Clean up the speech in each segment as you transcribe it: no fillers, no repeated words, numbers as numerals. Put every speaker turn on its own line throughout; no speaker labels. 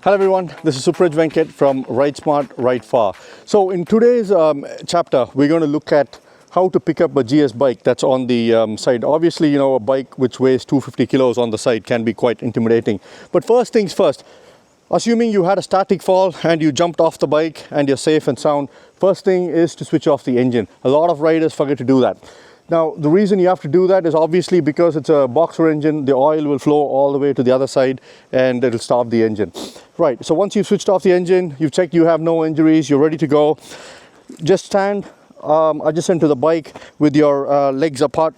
Hello everyone, this is Supraj Venkat from Ride Smart, Ride Far. So in today's chapter, we're going to look at how to pick up a GS bike that's on the side. Obviously, you know, a bike which weighs 250 kilos on the side can be quite intimidating. But first things first, assuming you had a static fall and you jumped off the bike and you're safe and sound, first thing is to switch off the engine. A lot of riders forget to do that. Now, the reason you have to do that is obviously because it's a boxer engine, the oil will flow all the way to the other side and it'll stop the engine. Right, so once you've switched off the engine, you've checked you have no injuries, you're ready to go, just stand adjacent to the bike with your legs apart,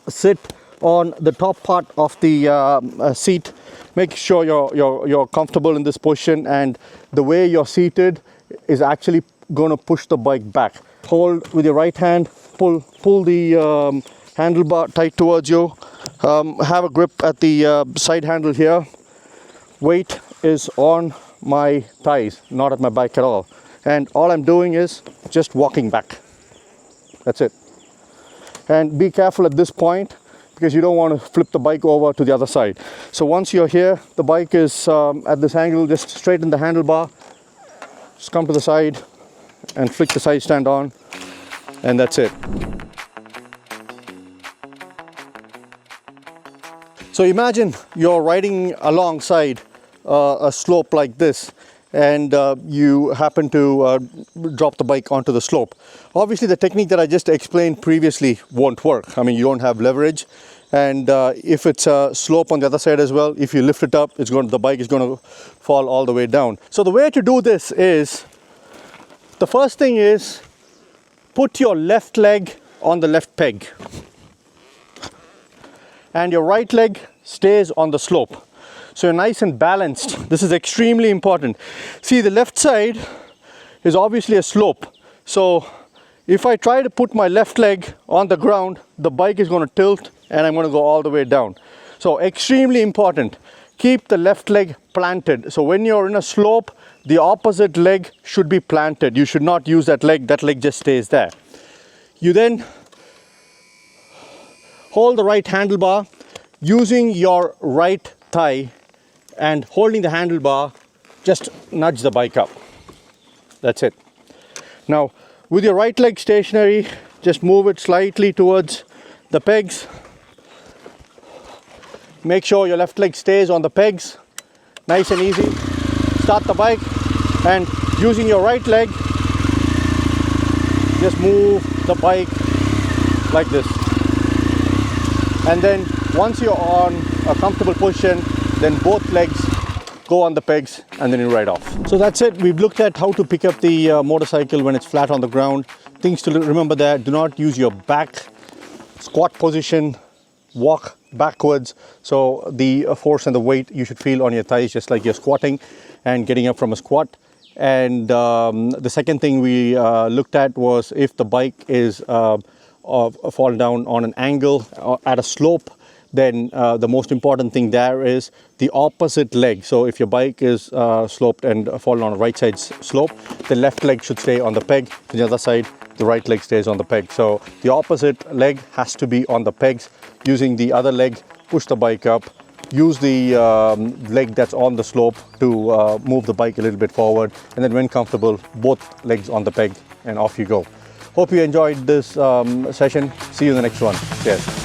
sit on the top part of the seat, make sure you're comfortable in this position, and the way you're seated is actually going to push the bike back. Hold with your right hand, pull the handlebar tight towards you, have a grip at the side handle here. Weight is on my thighs, not at my bike at all, and all I'm doing is just walking back. That's it. And be careful at this point because you don't want to flip the bike over to the other side. So once you're here, the bike is at this angle, just straighten the handlebar, just come to the side and flick the side stand on, and that's it. So imagine you're riding alongside a slope like this, and you happen to drop the bike onto the slope. Obviously, the technique that I just explained previously won't work. I mean, you don't have leverage, and if it's a slope on the other side as well, if you lift it up, the bike is going to fall all the way down. So the way to do this is, the first thing is, put your left leg on the left peg, and your right leg stays on the slope. So you're nice and balanced. This is extremely important. See, the left side is obviously a slope. So if I try to put my left leg on the ground, the bike is going to tilt and I'm going to go all the way down. So extremely important. Keep the left leg planted. So when you're in a slope, the opposite leg should be planted. You should not use that leg just stays there. You then hold the right handlebar using your right thigh, and holding the handlebar, just nudge the bike up. That's it. Now, with your right leg stationary, just move it slightly towards the pegs. Make sure your left leg stays on the pegs. Nice and easy. Start the bike, and using your right leg, just move the bike like this. And then once you're on a comfortable position, then both legs go on the pegs and then you ride off. So that's it. We've looked at how to pick up the motorcycle when it's flat on the ground. Things to remember there: do not use your back, squat position, walk backwards. So the force and the weight you should feel on your thighs just like you're squatting and getting up from a squat. And the second thing we looked at was if the bike is fallen down on an angle at a slope, then the most important thing there is the opposite leg. So if your bike is sloped and fallen on a right side slope, the left leg should stay on the peg. To the other side, the right leg stays on the peg. So the opposite leg has to be on the pegs. Using the other leg, push the bike up. Use the leg that's on the slope to move the bike a little bit forward. And then when comfortable, both legs on the peg, and off you go. Hope you enjoyed this session. See you in the next one. Cheers.